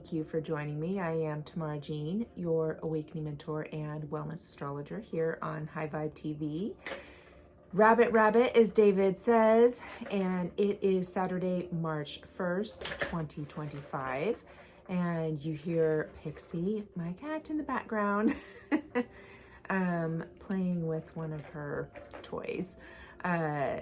Thank you for joining me. I am Tamara Jean, your awakening mentor and wellness astrologer here on High Vibe TV. Rabbit, rabbit, as David says, and it is Saturday, March 1st, 2025. And you hear Pixie, my cat, in the background, playing with one of her toys. And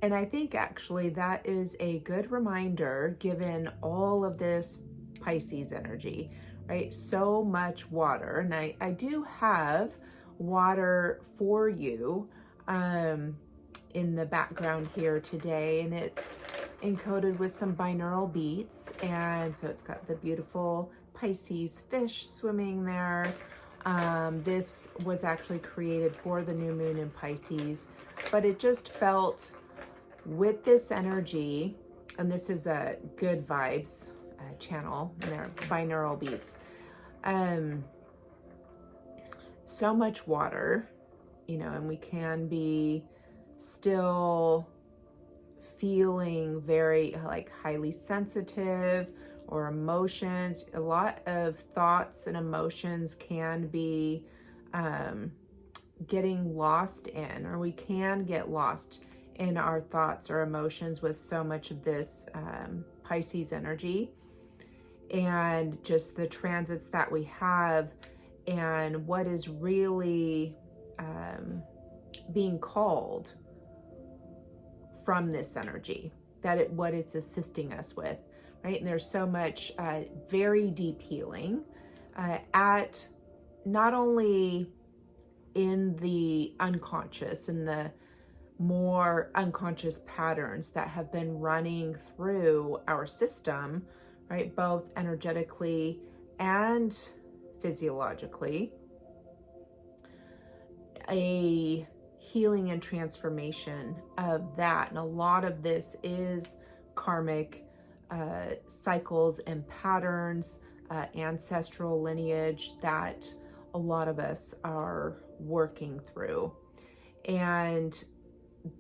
I think actually that is a good reminder, given all of this Pisces energy, right? So much water. And I do have water for you in the background here today. And it's encoded with some binaural beats. And so it's got the beautiful Pisces fish swimming there. This was actually created for the new moon in Pisces, but it just felt with this energy, and this is a good vibes channel, and they're binaural beats. So much water, you know, and we can be still feeling very like highly sensitive or emotions. A lot of thoughts and emotions can be getting lost in, or we can get lost in our thoughts or emotions with so much of this Pisces energy, and just the transits that we have, and what is really being called from this energy, what it's assisting us with, right? And there's so much very deep healing at not only in the unconscious and the more unconscious patterns that have been running through our system, right? Both energetically and physiologically. A healing and transformation of that. And a lot of this is karmic cycles and patterns, ancestral lineage that a lot of us are working through. And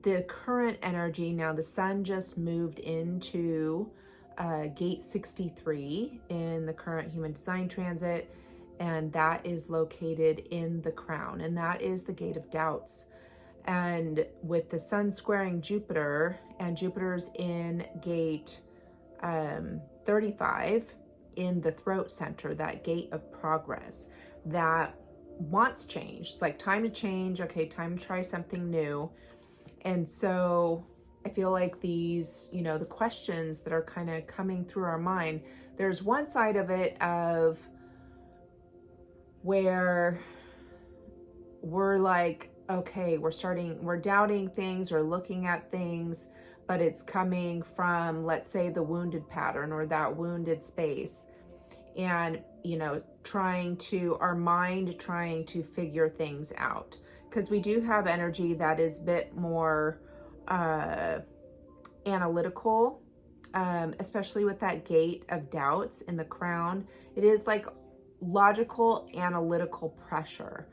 the current energy now, the sun just moved into gate 63 in the current human design transit, and that is located in the crown, and that is the gate of doubts. And with the sun squaring Jupiter, and Jupiter's in gate 35 in the throat center, that gate of progress that wants change. It's like time to change. Okay, time to try something new. And so I feel like these, you know, the questions that are kind of coming through our mind, there's one side of it of where we're like, okay, we're doubting things or looking at things, but it's coming from, let's say, the wounded pattern or that wounded space. And, you know, our mind trying to figure things out. Because we do have energy that is a bit more analytical, especially with that gate of doubts in the crown. It is like logical, analytical pressure.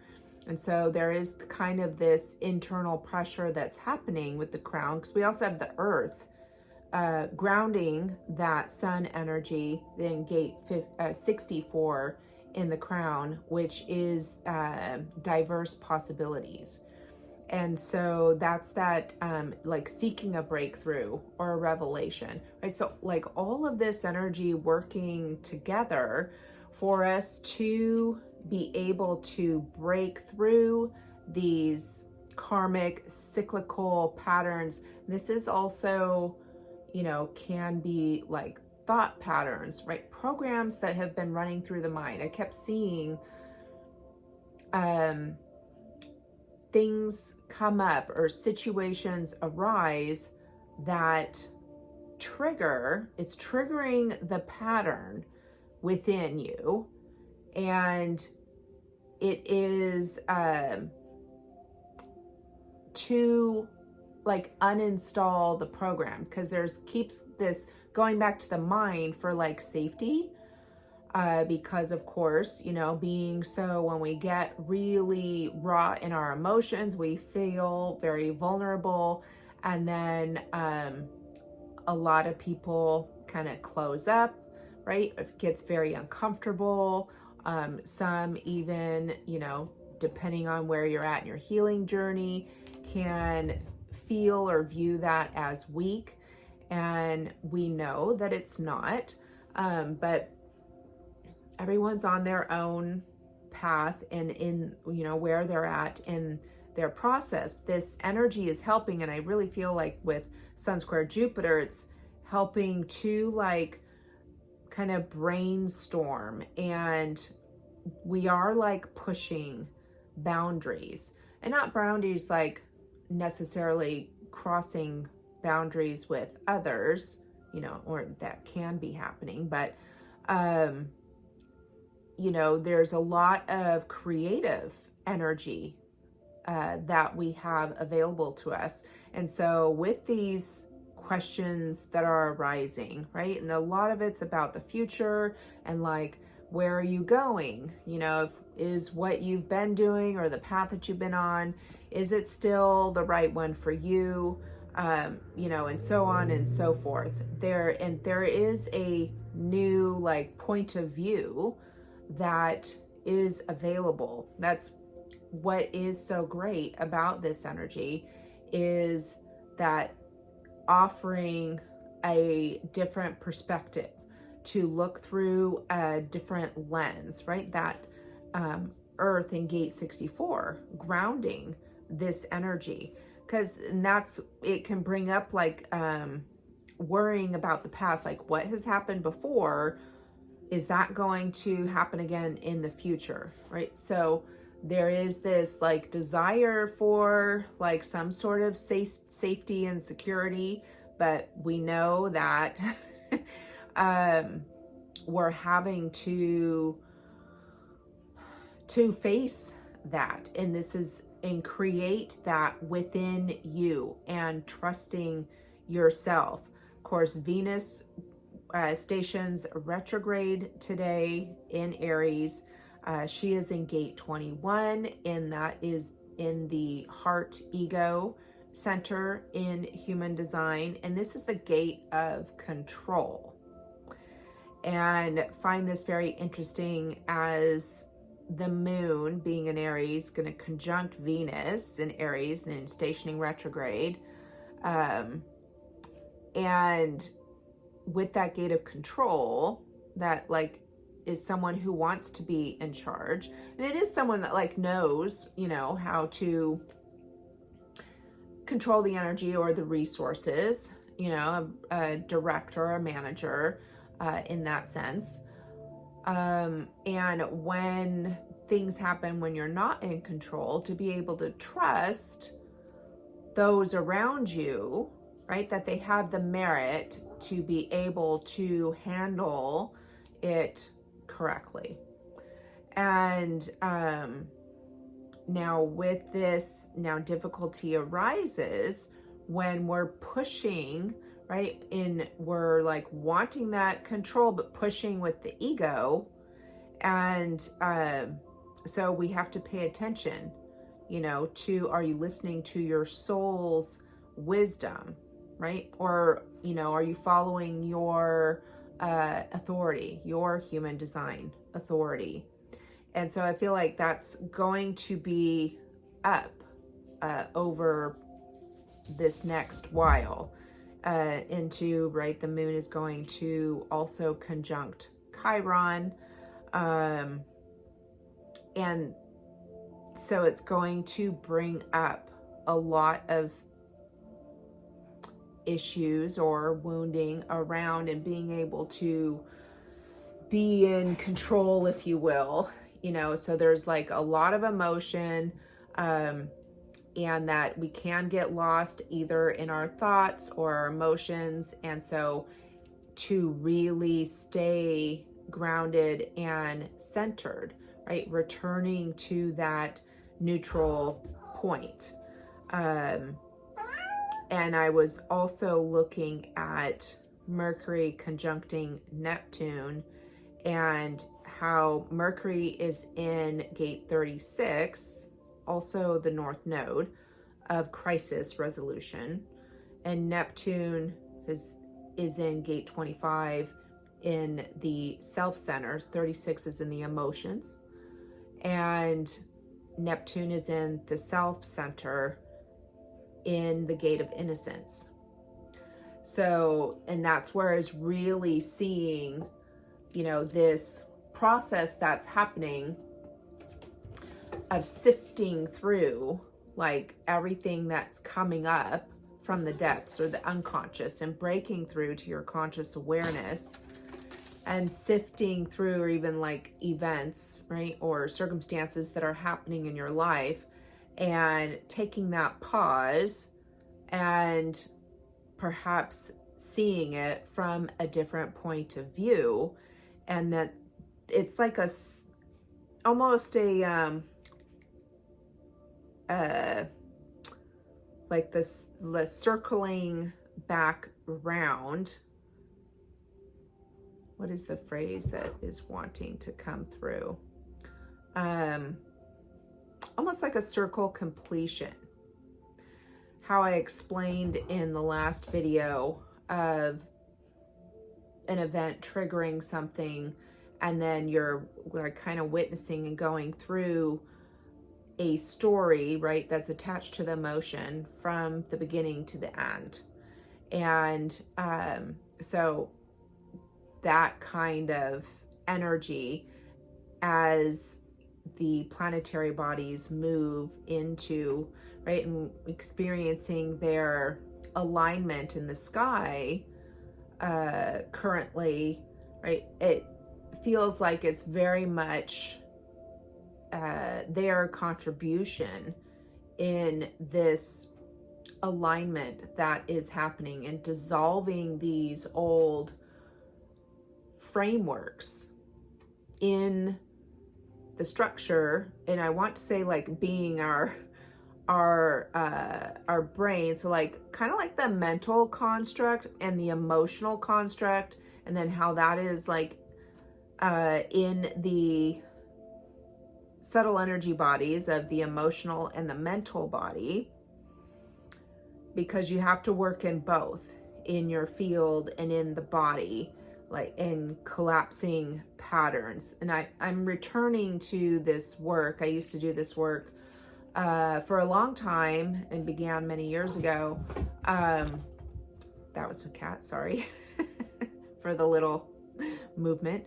And so there is kind of this internal pressure that's happening with the crown, because we also have the earth grounding that sun energy, then gate 64 in the crown, which is diverse possibilities. And so that's that like seeking a breakthrough or a revelation, right? So like all of this energy working together for us to be able to break through these karmic cyclical patterns. This is also, you know, can be like thought patterns, right? Programs that have been running through the mind. I kept seeing things come up or situations arise that it's triggering the pattern within you. And it is to like uninstall the program, because keeps this going back to the mind for like safety, because of course, you know, when we get really raw in our emotions, we feel very vulnerable, and then a lot of people kind of close up, right? It gets very uncomfortable. Some even, depending on where you're at in your healing journey, can feel or view that as weak. And we know that it's not, but everyone's on their own path and in, where they're at in their process. This energy is helping. And I really feel like with Sun square Jupiter, it's helping to like kind of brainstorm, and we are like pushing boundaries, and not boundaries like necessarily crossing boundaries with others, or that can be happening, but there's a lot of creative energy that we have available to us. And so with these questions that are arising, right? And a lot of it's about the future and like, where are you going? Is what you've been doing or the path that you've been on, is it still the right one for you? And so on and so forth. There is a new like point of view that is available. That's what is so great about this energy, is that offering a different perspective, to look through a different lens, right? That Earth in gate 64, grounding this energy, because it can bring up like worrying about the past, like what has happened before, is that going to happen again in the future, right? So there is this like desire for like some sort of safety and security, but we know that we're having to face that, and this is and create that within you and trusting yourself. Of course, Venus stations retrograde today in Aries. She is in gate 21, and that is in the heart ego center in human design. And this is the gate of control. And find this very interesting, as the moon being in Aries, going to conjunct Venus in Aries and stationing retrograde. And with that gate of control, that like is someone who wants to be in charge. And it is someone that like knows, how to control the energy or the resources, a director, a manager, in that sense. And when things happen when you're not in control, to be able to trust those around you, right? That they have the merit to be able to handle it correctly. And now with this, difficulty arises when we're pushing, right? We're like wanting that control, but pushing with the ego. And so we have to pay attention, are you listening to your soul's wisdom, right? Or, are you following your authority, your human design authority? And so I feel like that's going to be up over this next while into, right? The moon is going to also conjunct Chiron. And so it's going to bring up a lot of issues or wounding around and being able to be in control, if you will, so there's like a lot of emotion, and that we can get lost either in our thoughts or our emotions. And so to really stay grounded and centered, right? Returning to that neutral point. And I was also looking at Mercury conjuncting Neptune, and how Mercury is in gate 36, also the North Node of crisis resolution, and Neptune is in gate 25 in the self center, 36 is in the emotions, and Neptune is in the self center in the gate of innocence. So, and that's where I was really seeing, you know, this process that's happening of sifting through like everything that's coming up from the depths or the unconscious and breaking through to your conscious awareness and sifting through, or even like events, right, or circumstances that are happening in your life, and taking that pause and perhaps seeing it from a different point of view. And that it's like almost a like this, the circling back around. What is the phrase that is wanting to come through? Almost like a circle completion. How I explained in the last video of an event triggering something, and then you're like kind of witnessing and going through a story, right, that's attached to the emotion from the beginning to the end. And so that kind of energy, as the planetary bodies move into, right, and experiencing their alignment in the sky currently, right, it feels like it's very much their contribution in this alignment that is happening and dissolving these old frameworks in the structure. And I want to say like being our brain, so like kind of like the mental construct and the emotional construct, and then how that is like in the subtle energy bodies of the emotional and the mental body, because you have to work in both, in your field and in the body, like in collapsing patterns. And I'm returning to this work. I used to do this work for a long time and began many years ago. That was a cat, sorry, for the little movement.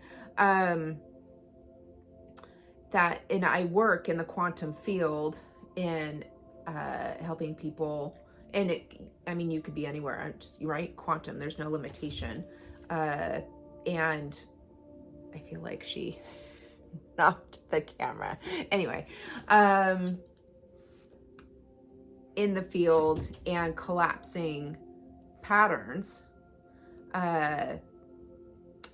That, and I work in the quantum field in helping people, and I mean, you could be anywhere, I'm just, right? Quantum, there's no limitation. And I feel like she knocked the camera. Anyway, in the field and collapsing patterns.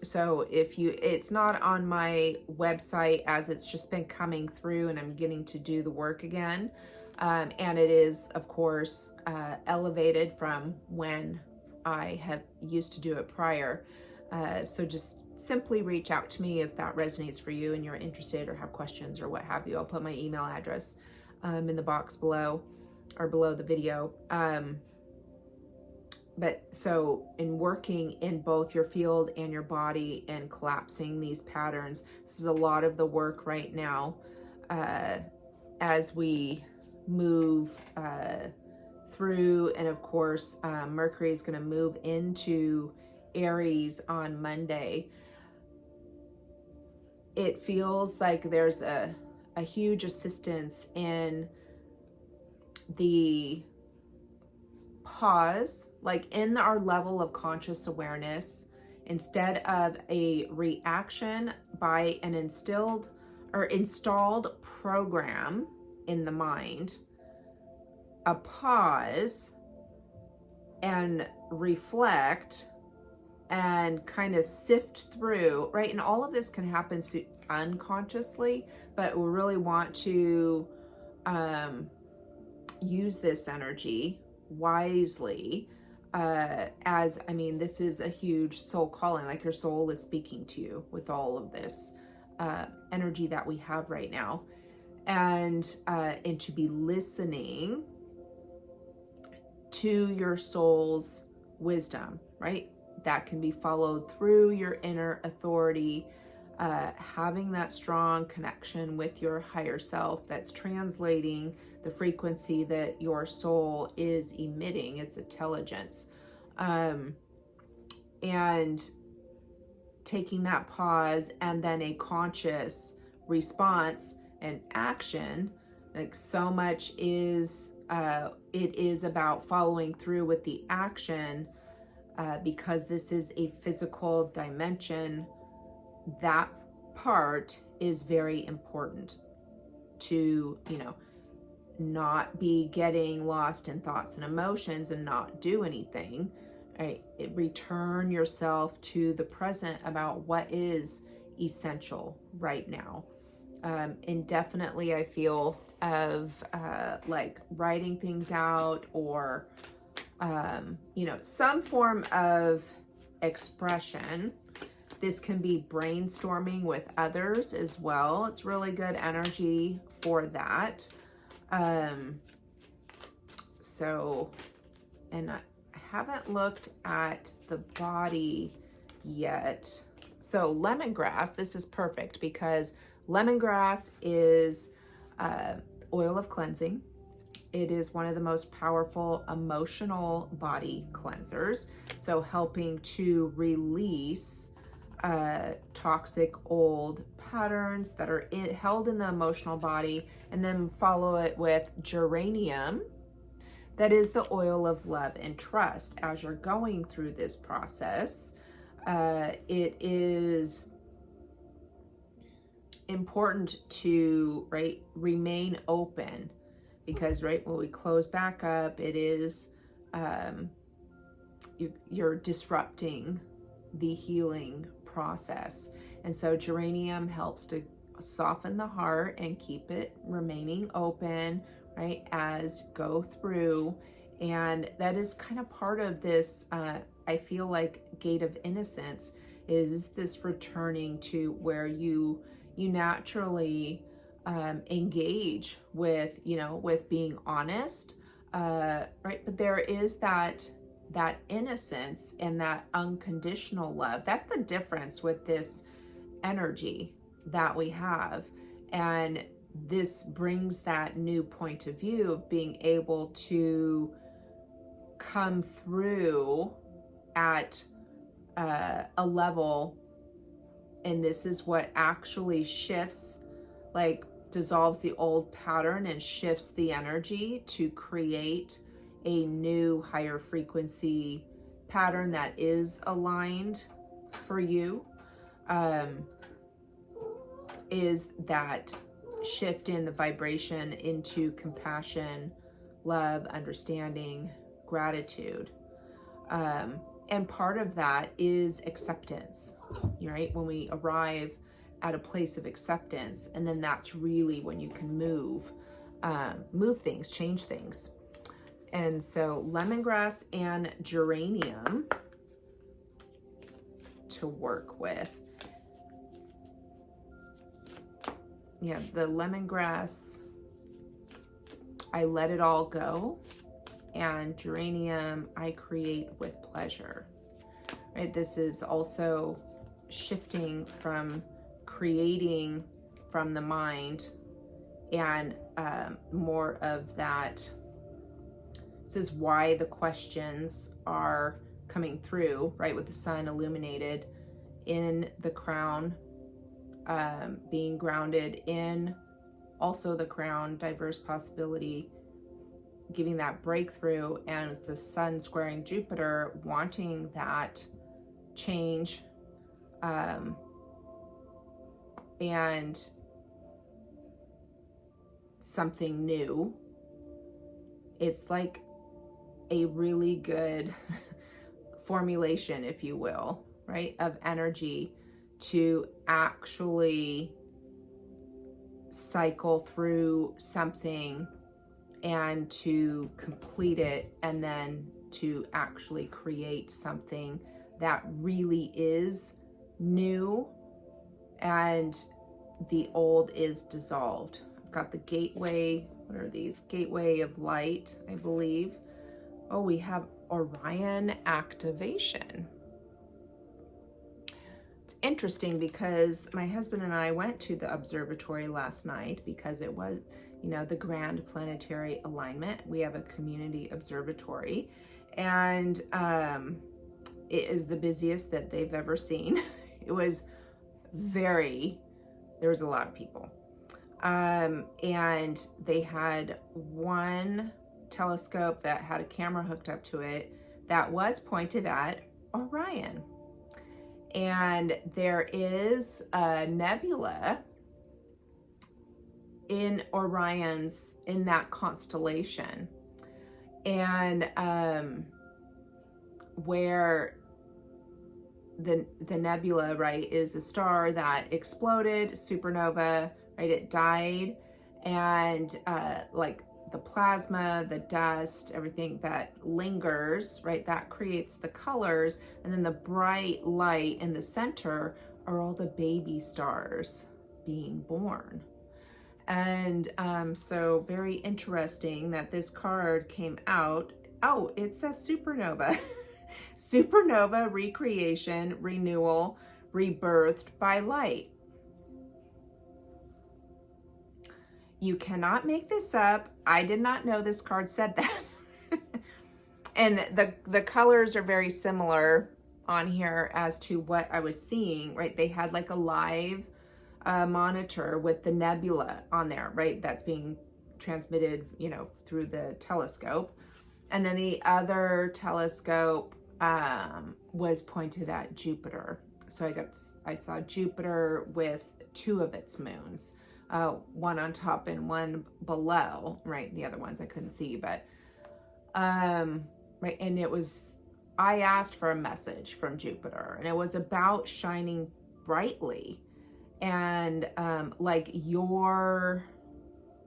So if you, it's not on my website, as it's just been coming through and I'm getting to do the work again. And it is, of course, elevated from when I have used to do it prior. So just simply reach out to me if that resonates for you and you're interested or have questions or what have you. I'll put my email address in the box below, or below the video. But so in working in both your field and your body and collapsing these patterns, this is a lot of the work right now as we move through. And of course, Mercury is going to move into Aries on Monday. It feels like there's a huge assistance in the pause, like in our level of conscious awareness, instead of a reaction by an installed program in the mind, a pause and reflect and kind of sift through, right? And all of this can happen unconsciously, but we really want to use this energy wisely, as, I mean, this is a huge soul calling, like your soul is speaking to you with all of this energy that we have right now, and to be listening to your soul's wisdom, right? that can be followed through your inner authority, having that strong connection with your higher self that's translating the frequency that your soul is emitting, its intelligence. And taking that pause and then a conscious response and action. Like, so much is it is about following through with the action, because this is a physical dimension. That part is very important to, not be getting lost in thoughts and emotions and not do anything. Right? Return yourself to the present about what is essential right now. And definitely I feel of like writing things out, or some form of expression. This can be brainstorming with others as well. It's really good energy for that. And I haven't looked at the body yet. So lemongrass, this is perfect because lemongrass is oil of cleansing. It is one of the most powerful emotional body cleansers. So helping to release toxic old patterns that are held in the emotional body, and then follow it with geranium. That is the oil of love and trust. As you're going through this process, it is important to, remain open, because, when we close back up, it is, you're disrupting the healing process. And so geranium helps to soften the heart and keep it remaining open, as go through. And that is kind of part of this, I feel like, gate of innocence is this returning to where you naturally engage with, with being honest, But there is that innocence and that unconditional love. That's the difference with this energy that we have. And this brings that new point of view of being able to come through at a level, and this is what actually shifts, like dissolves the old pattern and shifts the energy to create a new higher frequency pattern that is aligned for you. Is that shift in the vibration into compassion, love, understanding, gratitude. And part of that is acceptance, right? When we arrive at a place of acceptance, and then that's really when you can move things, change things. And so lemongrass and geranium to work with. Yeah, the lemongrass, I let it all go. And geranium, I create with pleasure, right? This is also shifting from creating from the mind and more of that. This is why the questions are coming through, right? With the sun illuminated in the crown, being grounded in also the crown, diverse possibility, giving that breakthrough, and the sun squaring Jupiter, wanting that change, and something new. It's like a really good formulation, if you will, right, of energy to actually cycle through something and to complete it, and then to actually create something that really is new and the old is dissolved. I've got the gateway. What are these? Gateway of light, I believe. Oh, we have Orion activation. it's interesting because my husband and I went to the observatory last night because it was, you know, the grand planetary alignment. We have a community observatory, and it is the busiest that they've ever seen. It was there was a lot of people. And they had one telescope that had a camera hooked up to it that was pointed at Orion. And there is a nebula in Orion's, in that constellation. And where the nebula, right, is a star that exploded, supernova, right? It died, and like the plasma, the dust, everything that lingers, right, that creates the colors, and then the bright light in the center are all the baby stars being born. And so very interesting that this card came out. Oh, it says supernova. Supernova, recreation, renewal, rebirthed by light. You cannot make this up. I did not know this card said that. And the colors are very similar on here as to what I was seeing, right? They had like a live monitor with the nebula on there, right? That's being transmitted, you know, through the telescope. And then the other telescope was pointed at Jupiter. So I saw Jupiter with two of its moons, one on top and one below, right? The other ones I couldn't see, but right. And I asked for a message from Jupiter, and it was about shining brightly and like your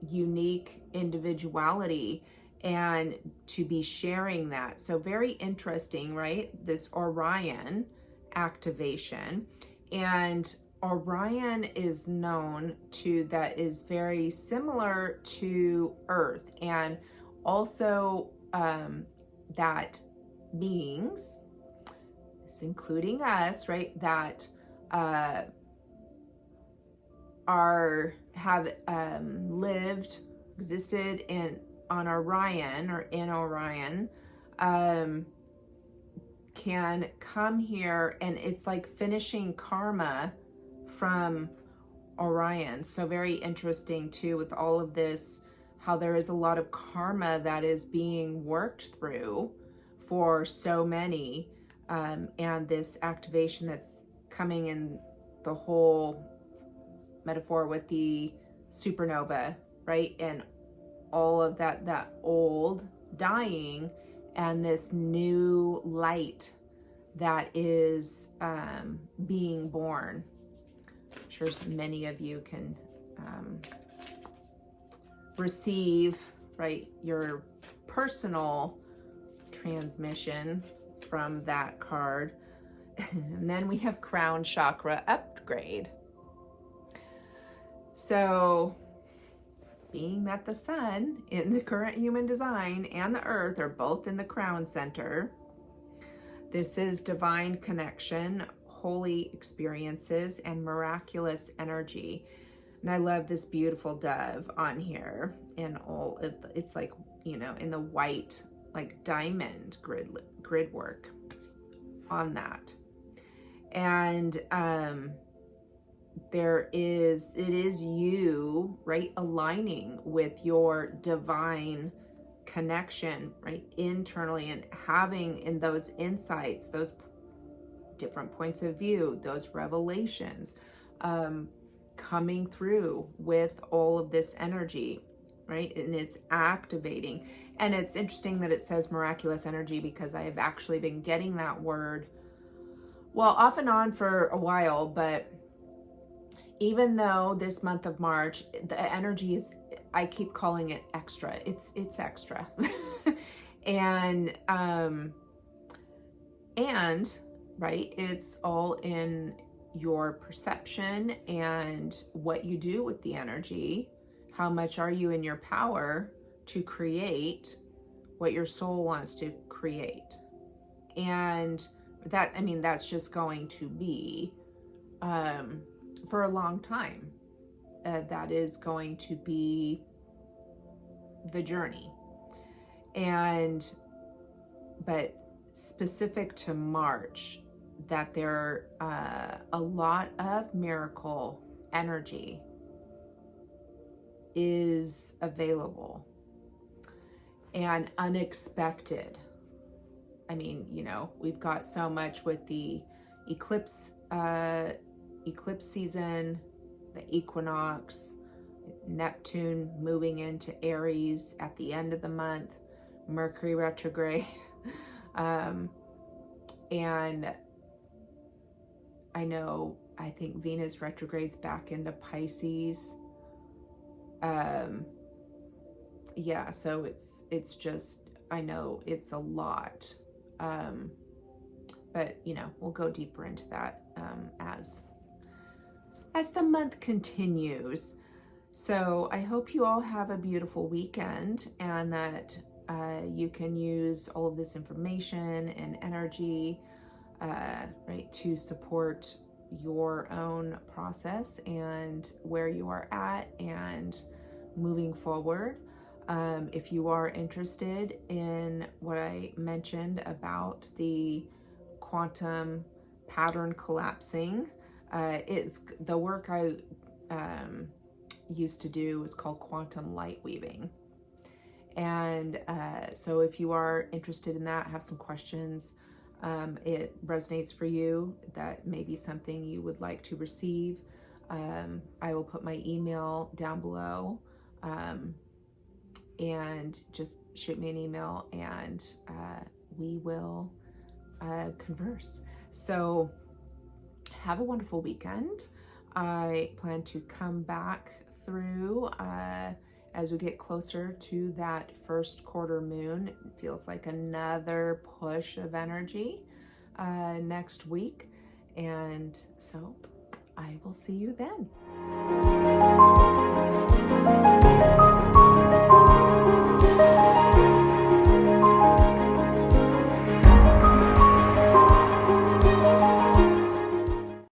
unique individuality, and to be sharing that. So very interesting, right? This Orion activation. And Orion is known to, that is very similar to Earth, and also that beings, including us, right, that have existed on Orion, or in Orion, can come here, and it's like finishing karma from Orion. So very interesting too, with all of this, how there is a lot of karma that is being worked through for so many, and this activation that's coming in, the whole metaphor with the supernova, right? And all of that old dying, and this new light that is being born. I'm sure many of you can receive, right, your personal transmission from that card. And then we have crown chakra upgrade. So being that the sun in the current human design and the earth are both in the crown center, this is divine connection, holy experiences, and miraculous energy. And I love this beautiful dove on here, and all it's like, you know, in the white, like diamond grid work on that. And it is you, right, aligning with your divine connection, right, internally, and having in those insights, those different points of view, those revelations, coming through with all of this energy, right? And it's activating. And it's interesting that it says miraculous energy, because I have actually been getting that word, well, off and on for a while, but even though this month of March, the energy is, I keep calling it extra. It's extra. and right, it's all in your perception and what you do with the energy. How much are you in your power to create what your soul wants to create? And that, I mean, that's just going to be, for a long time. That is going to be the journey. But specific to March, that there a lot of miracle energy is available and unexpected. I mean, we've got so much with the eclipse season, the equinox, Neptune moving into Aries at the end of the month, Mercury retrograde, and I think Venus retrogrades back into Pisces. Yeah, so it's just, I know it's a lot. But we'll go deeper into that as the month continues. So I hope you all have a beautiful weekend, and that you can use all of this information and energy, right, to support your own process and where you are at and moving forward. If you are interested in what I mentioned about the quantum pattern collapsing, it's the work I used to do was called quantum light weaving. And so if you are interested in that, have some questions, it resonates for you, that may be something you would like to receive, I will put my email down below, and just shoot me an email, and we will converse. So have a wonderful weekend. I plan to come back through as we get closer to that first quarter moon. It feels like another push of energy next week. And so I will see you then.